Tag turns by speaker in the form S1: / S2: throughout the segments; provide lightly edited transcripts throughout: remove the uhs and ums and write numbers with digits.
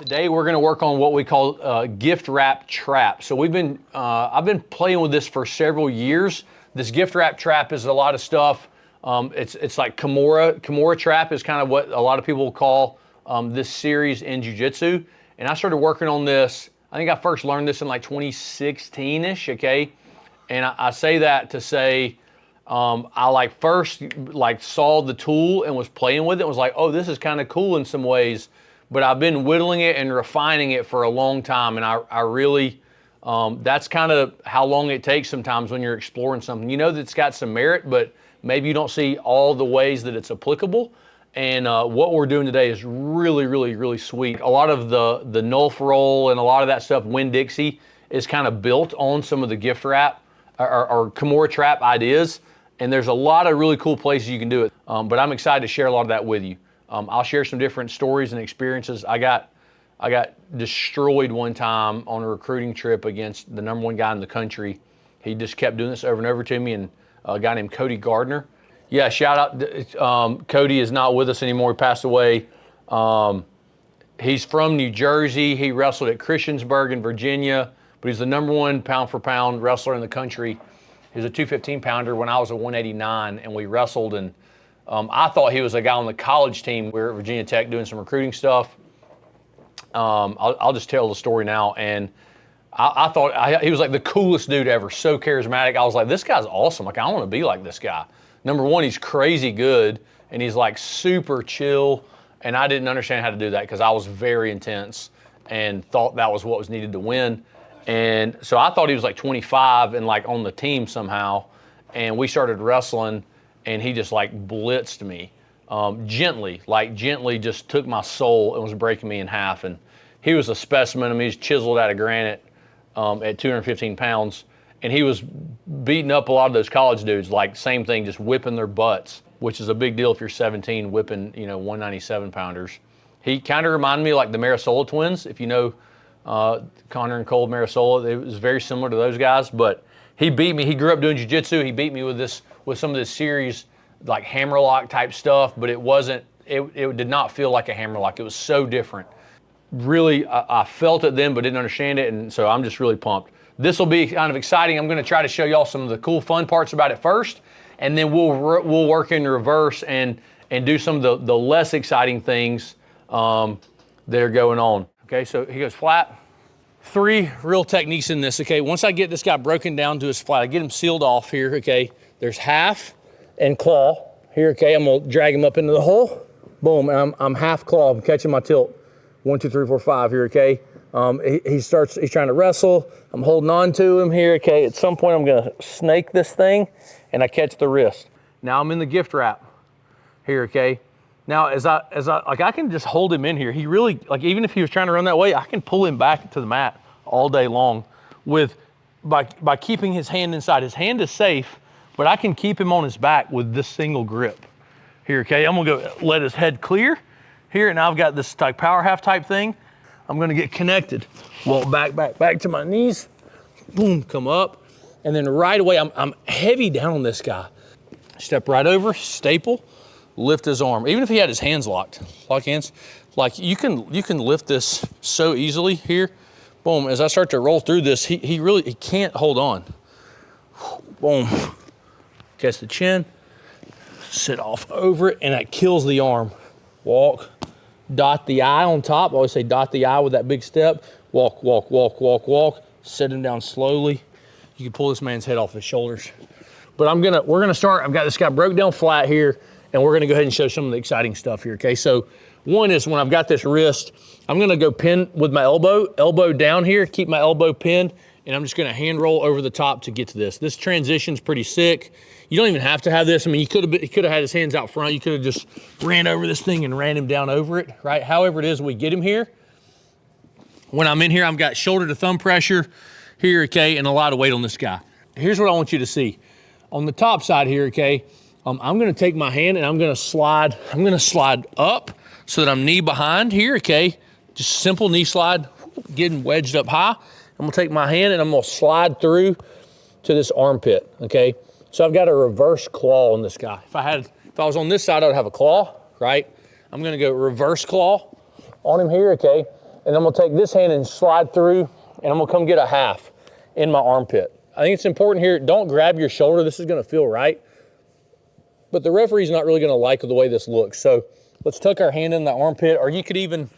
S1: Today we're going to work on what we call gift wrap trap. So I've been playing with this for several years. This gift wrap trap is a lot of stuff. It's like Kimura Trap is kind of what a lot of people call this series in Jiu-Jitsu. And I started working on this, I think I first learned this in like 2016-ish, okay? And I say that to say, I first saw the tool and was playing with it and was like, oh, this is kind of cool in some ways. But I've been whittling it and refining it for a long time, and I really, that's kind of how long it takes sometimes when you're exploring something. You know that it's got some merit, but maybe you don't see all the ways that it's applicable. And what we're doing today is really, really, really sweet. A lot of the Nulf roll and a lot of that stuff, Winn-Dixie, is kind of built on some of the gift wrap or Kimura Trap ideas. And there's a lot of really cool places you can do it. But I'm excited to share a lot of that with you. I'll share some different stories and experiences. I got destroyed one time on a recruiting trip against the #1 guy in the country. He just kept doing this over and over to me, and a guy named Cody Gardner. Yeah, shout out. Cody is not with us anymore. He passed away. He's from New Jersey. He wrestled at Christiansburg in Virginia, but he's the #1 pound-for-pound wrestler in the country. He was a 215-pounder when I was a 189, and we wrestled, and I thought he was a guy on the college team. We were at Virginia Tech doing some recruiting stuff. I'll just tell the story now. And I thought he was like the coolest dude ever, so charismatic. I was like, this guy's awesome. Like, I want to be like this guy. #1, he's crazy good, and he's like super chill. And I didn't understand how to do that because I was very intense and thought that was what was needed to win. And so I thought he was like 25 and like on the team somehow. And we started wrestling, and he just like blitzed me gently just took my soul and was breaking me in half. And he was a specimen. I mean, he's chiseled out of granite at 215 pounds. And he was beating up a lot of those college dudes, like same thing, just whipping their butts, which is a big deal if you're 17, whipping, 197 pounders. He kind of reminded me like the Marisola twins, if you know Connor and Cole Marisola. It was very similar to those guys, but he beat me. He grew up doing jiu-jitsu. He beat me with some of this series, like hammerlock type stuff, but it did not feel like a hammerlock. It was so different. Really, I felt it then, but didn't understand it, and so I'm just really pumped. This will be kind of exciting. I'm going to try to show y'all some of the cool, fun parts about it first, and then we'll work in reverse and do some of the less exciting things that are going on. Okay, so he goes flat. 3 real techniques in this, okay? Once I get this guy broken down to his flat, I get him sealed off here, okay? There's half and claw here, okay? I'm gonna drag him up into the hole. Boom, and I'm half claw, I'm catching my tilt. 1, 2, 3, 4, 5 here, okay? He's trying to wrestle. I'm holding on to him here, okay? At some point, I'm gonna snake this thing, and I catch the wrist. Now I'm in the gift wrap here, okay? Now, as I can just hold him in here. He really, like, even if he was trying to run that way, I can pull him back to the mat all day long by keeping his hand inside. His hand is safe, but I can keep him on his back with this single grip here, okay? I'm gonna go let his head clear here, and now I've got this like power half type thing. I'm gonna get connected, walk back to my knees, boom, come up, and then right away, I'm heavy down on this guy. Step right over, staple, lift his arm. Even if he had his hands lock hands, like you can lift this so easily here. Boom, as I start to roll through this, he can't hold on. Boom, catch the chin, sit off over it, and that kills the arm. Walk, dot the I on top. I always say dot the I with that big step. Walk, walk, walk, walk, walk. Set him down slowly. You can pull this man's head off his shoulders. But we're gonna start. I've got this guy broke down flat here, and we're gonna go ahead and show some of the exciting stuff here, okay? So one is when I've got this wrist, I'm gonna go pin with my elbow down here, keep my elbow pinned, and I'm just gonna hand roll over the top to get to this. This transition's pretty sick. You don't even have to have this. I mean, he could have had his hands out front. You could have just ran over this thing and ran him down over it, right? However it is we get him here. When I'm in here, I've got shoulder to thumb pressure here, okay, and a lot of weight on this guy. Here's what I want you to see. On the top side here, okay, I'm gonna take my hand and I'm gonna slide up so that I'm knee behind here, okay? Just simple knee slide, getting wedged up high. I'm gonna take my hand and I'm gonna slide through to this armpit, okay? So I've got a reverse claw on this guy. If I was on this side, I would have a claw, right? I'm gonna go reverse claw on him here, okay? and I'm gonna take this hand and slide through, and I'm gonna come get a half in my armpit. I think it's important here, don't grab your shoulder. This is gonna feel right, but the referee's not really gonna like the way this looks. So let's tuck our hand in the armpit, or you could even,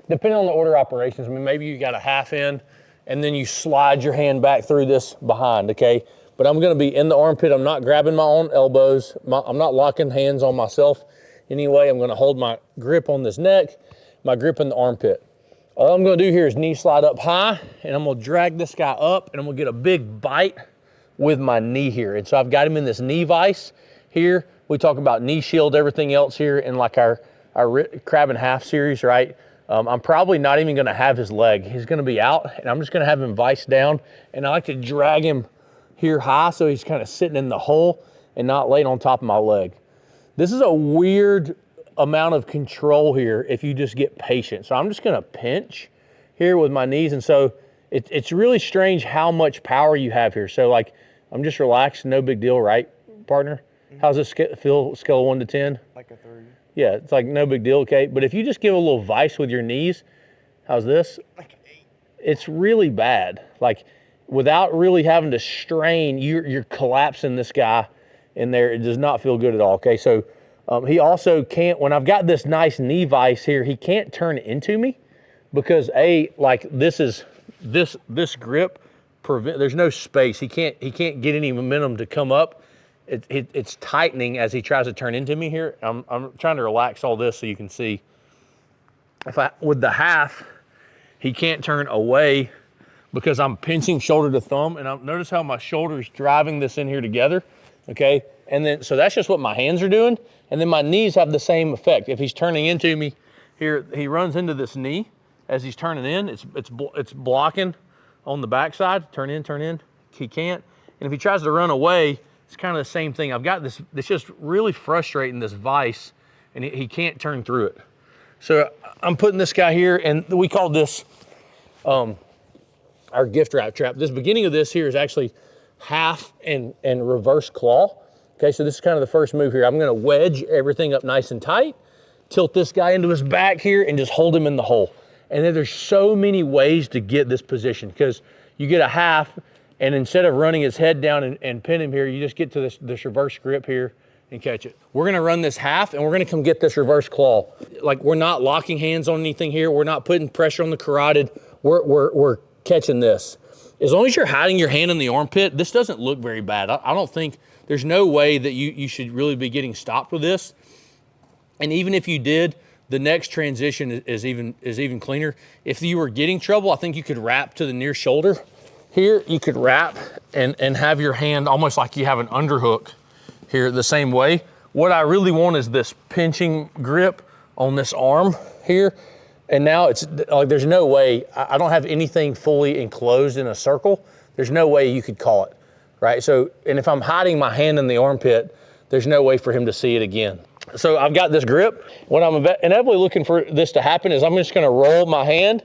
S1: depending on the order of operations, I mean, maybe you got a half in, and then you slide your hand back through this behind, okay? But I'm gonna be in the armpit. I'm not grabbing my own elbows. I'm not locking hands on myself anyway. I'm gonna hold my grip on this neck, my grip in the armpit. All I'm gonna do here is knee slide up high, and I'm gonna drag this guy up, and I'm gonna get a big bite with my knee here. And so I've got him in this knee vise here. We talk about knee shield, everything else here in like our crab and half series, right? I'm probably not even gonna have his leg. He's gonna be out, and I'm just gonna have him vice down, and I like to drag him here high so he's kind of sitting in the hole and not laying on top of my leg. This is a weird amount of control here if you just get patient. So I'm just gonna pinch here with my knees, and so it's really strange how much power you have here. So like, I'm just relaxed, no big deal, right, partner? How's this feel, scale of 1 to 10?
S2: Like a 3.
S1: Yeah, it's like no big deal, okay? But if you just give a little vice with your knees, how's this?
S2: Like an 8.
S1: It's really bad. Like, without really having to strain, you're collapsing this guy in there. It does not feel good at all, okay? So he also can't, when I've got this nice knee vise here, he can't turn into me because like this grip, there's no space. He can't get any momentum to come up. It's tightening as he tries to turn into me here. I'm trying to relax all this so you can see. With the half, he can't turn away because I'm pinching shoulder to thumb, and notice how my shoulder's driving this in here together, okay? And then, so that's just what my hands are doing, and then my knees have the same effect. If he's turning into me here, he runs into this knee as he's turning in. It's blocking on the backside. Turn in, he can't. And if he tries to run away, it's kind of the same thing. I've got this, it's just really frustrating, this vise, and he can't turn through it. So I'm putting this guy here, and we call this our gift wrap trap. This beginning of this here is actually half and reverse claw. Okay, so this is kind of the first move here. I'm gonna wedge everything up nice and tight, tilt this guy into his back here, and just hold him in the hole. And then there's so many ways to get this position, because you get a half, and instead of running his head down and pin him here, you just get to this reverse grip here and catch it. We're gonna run this half, and we're gonna come get this reverse claw. Like, we're not locking hands on anything here. We're not putting pressure on the carotid. We're catching this. As long as you're hiding your hand in the armpit, this doesn't look very bad. I don't think, there's no way that you should really be getting stopped with this. And even if you did, the next transition is even cleaner. If you were getting trouble, I think you could wrap to the near shoulder. Here, you could wrap and have your hand almost like you have an underhook here the same way. What I really want is this pinching grip on this arm here. And now it's like, there's no way, I don't have anything fully enclosed in a circle. There's no way you could call it, right? So, and if I'm hiding my hand in the armpit, there's no way for him to see it again. So I've got this grip. What I'm inevitably looking for this to happen is I'm just gonna roll my hand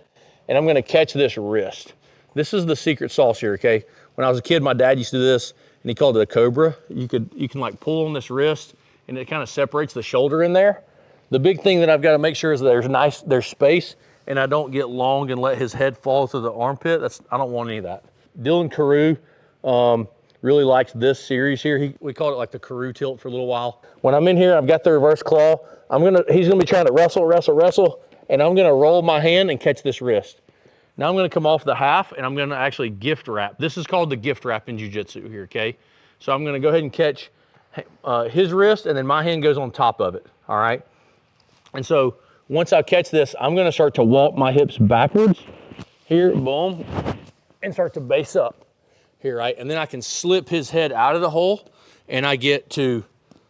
S1: and I'm gonna catch this wrist. This is the secret sauce here, okay? When I was a kid, my dad used to do this and he called it a cobra. You can like pull on this wrist and it kind of separates the shoulder in there. The big thing that I've got to make sure is that there's space and I don't get long and let his head fall to the armpit. I don't want any of that. Dylan Carew really likes this series here. We called it like the Carew tilt for a little while. When I'm in here, I've got the reverse claw. He's gonna be trying to wrestle, and I'm gonna roll my hand and catch this wrist. Now I'm gonna come off the half and I'm gonna actually gift wrap. This is called the gift wrap in jiu-jitsu here, okay? So I'm gonna go ahead and catch his wrist, and then my hand goes on top of it, all right? And so once I catch this, I'm gonna start to walk my hips backwards here, boom, and start to base up here, right? And then I can slip his head out of the hole and I get to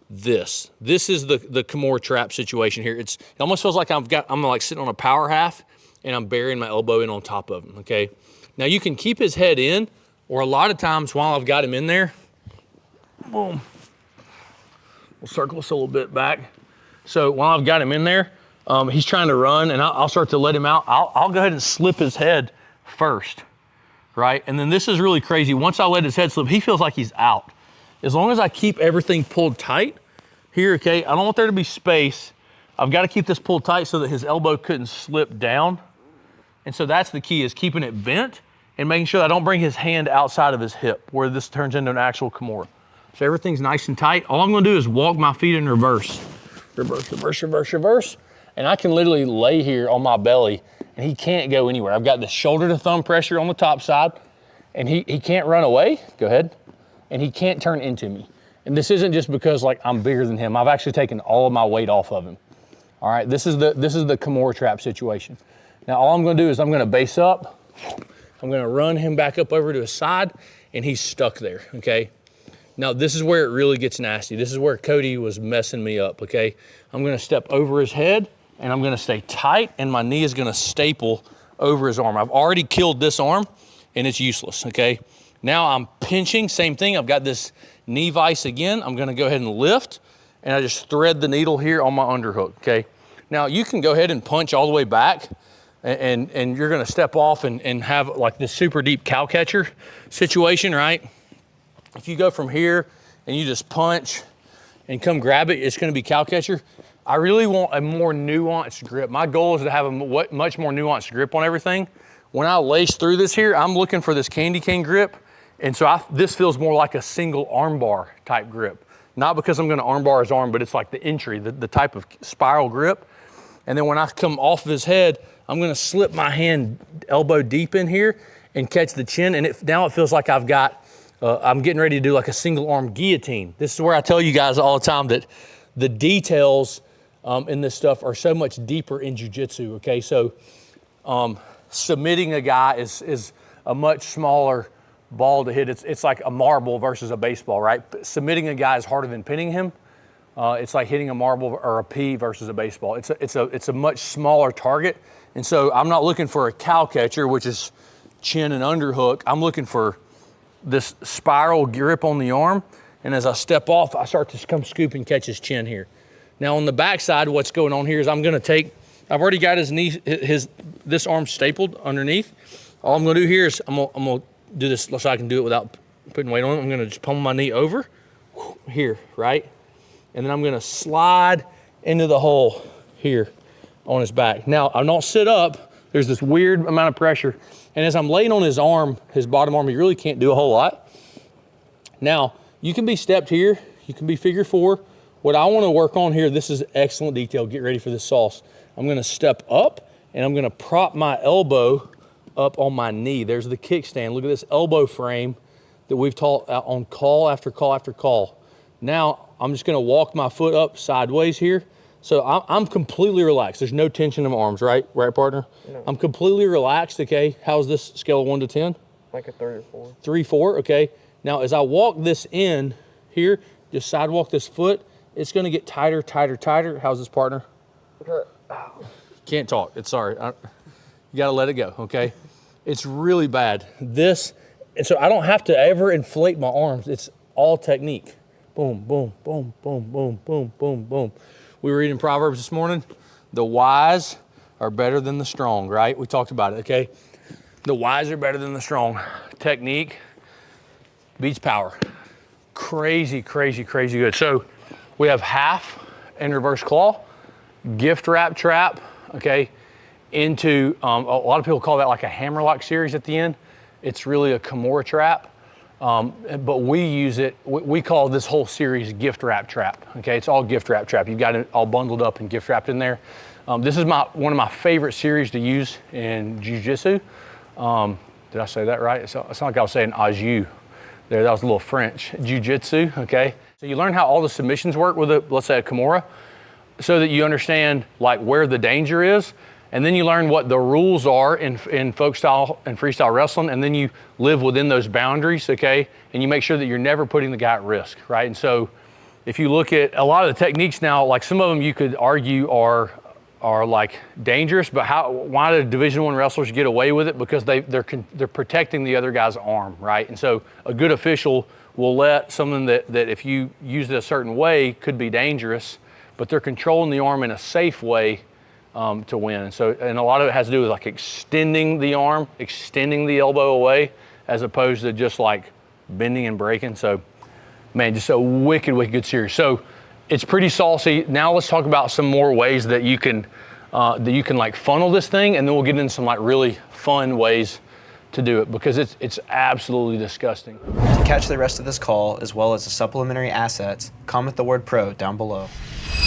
S1: this. This is the Kimura Trap situation here. It almost feels like I'm like sitting on a power half and I'm burying my elbow in on top of him, okay? Now you can keep his head in, or a lot of times while I've got him in there, boom, we'll circle this a little bit back. So while I've got him in there, he's trying to run and I'll start to let him out. I'll go ahead and slip his head first, right? And then this is really crazy. Once I let his head slip, he feels like he's out. As long as I keep everything pulled tight here, okay? I don't want there to be space I've got to keep this pulled tight so that his elbow couldn't slip down. And so that's the key, is keeping it bent and making sure that I don't bring his hand outside of his hip where this turns into an actual Kimura. So everything's nice and tight. All I'm gonna do is walk my feet in reverse. Reverse, reverse, reverse, reverse. And I can literally lay here on my belly and he can't go anywhere. I've got the shoulder to thumb pressure on the top side and he can't run away. Go ahead. And he can't turn into me. And this isn't just because like I'm bigger than him. I've actually taken all of my weight off of him. All right, this is the Kimura Trap situation. Now all I'm gonna do is I'm gonna base up. I'm gonna run him back up over to his side and he's stuck there, okay? Now this is where it really gets nasty. This is where Cody was messing me up, okay? I'm gonna step over his head and I'm gonna stay tight and my knee is gonna staple over his arm. I've already killed this arm and it's useless, okay? Now I'm pinching, same thing. I've got this knee vise again. I'm gonna go ahead and lift and I just thread the needle here on my underhook, okay? Now you can go ahead and punch all the way back and you're gonna step off and have like this super deep cow catcher situation, right? If you go from here and you just punch and come grab it, it's gonna be cow catcher. I really want a more nuanced grip. My goal is to have a much more nuanced grip on everything. When I lace through this here, I'm looking for this candy cane grip. And so this feels more like a single arm bar type grip. Not because I'm gonna arm bar his arm, but it's like the entry, the type of spiral grip. And then when I come off of his head, I'm gonna slip my hand elbow deep in here and catch the chin. And now it feels like I've got, I'm getting ready to do like a single arm guillotine. This is where I tell you guys all the time that the details in this stuff are so much deeper in jiu-jitsu, okay? So submitting a guy is a much smaller ball to hit. It's like a marble versus a baseball, right? Submitting a guy is harder than pinning him. It's like hitting a marble or a pea versus a baseball. It's a much smaller target. And so I'm not looking for a cow catcher, which is chin and underhook. I'm looking for this spiral grip on the arm. And as I step off, I start to come scoop and catch his chin here. Now on the backside, what's going on here is I'm gonna take, I've already got his knee, this arm stapled underneath. All I'm gonna do here is I'm gonna do this so I can do it without putting weight on it. I'm gonna just pummel my knee over here, right? And then I'm gonna slide into the hole here on his back. Now, I don't sit up, there's this weird amount of pressure. And as I'm laying on his arm, his bottom arm, he really can't do a whole lot. Now, you can be stepped here, you can be figure four. What I wanna work on here, this is excellent detail, get ready for this sauce. I'm gonna step up and I'm gonna prop my elbow up on my knee. There's the kickstand. Look at this elbow frame that we've taught on call after call after call. Now, I'm just gonna walk my foot up sideways here. So I'm completely relaxed. There's no tension in my arms, right? Right, partner? No. I'm completely relaxed, okay? How's this scale of 1 to 10?
S2: Like a 3 or 4.
S1: 3, 4, okay. Now, as I walk this in here, just sidewalk this foot, it's gonna get tighter, tighter, tighter. How's this, partner?
S2: Okay.
S1: Can't talk, it's sorry. You gotta let it go, okay? It's really bad. This, and so I don't have to ever inflate my arms. It's all technique. Boom, boom, boom, boom, boom, boom, boom, boom. We were reading Proverbs this morning. The wise are better than the strong, right? We talked about it, okay? The wise are better than the strong. Technique beats power. Crazy, crazy, crazy good. So we have half and reverse claw, gift wrap trap, okay? Into, a lot of people call that like a hammerlock series at the end. It's really a Kimura trap. But we use it, we call this whole series gift wrap trap, okay? It's all gift wrap trap. You've got it all bundled up and gift wrapped in there. This is one of my favorite series to use in jiu-jitsu. Did I say that right? It's not like I was saying au jus there, that was a little French. Jiu-jitsu, okay? So you learn how all the submissions work with let's say a Kimura, so that you understand like where the danger is. And then you learn what the rules are in folk style and freestyle wrestling, and then you live within those boundaries, okay? And you make sure that you're never putting the guy at risk, right? And so if you look at a lot of the techniques now, like some of them you could argue are like dangerous, but why do Division I wrestlers get away with it? Because they're protecting the other guy's arm, right? And so a good official will let something that if you use it a certain way could be dangerous, but they're controlling the arm in a safe way to win. And a lot of it has to do with like extending the arm, extending the elbow away, as opposed to just like bending and breaking. So man, just a wicked, wicked good series. So It's pretty saucy. Now let's talk about some more ways that you can like funnel this thing, and then we'll get into some like really fun ways to do it, because it's absolutely disgusting.
S3: To catch the rest of this call, as well as the supplementary assets, comment the word pro down below.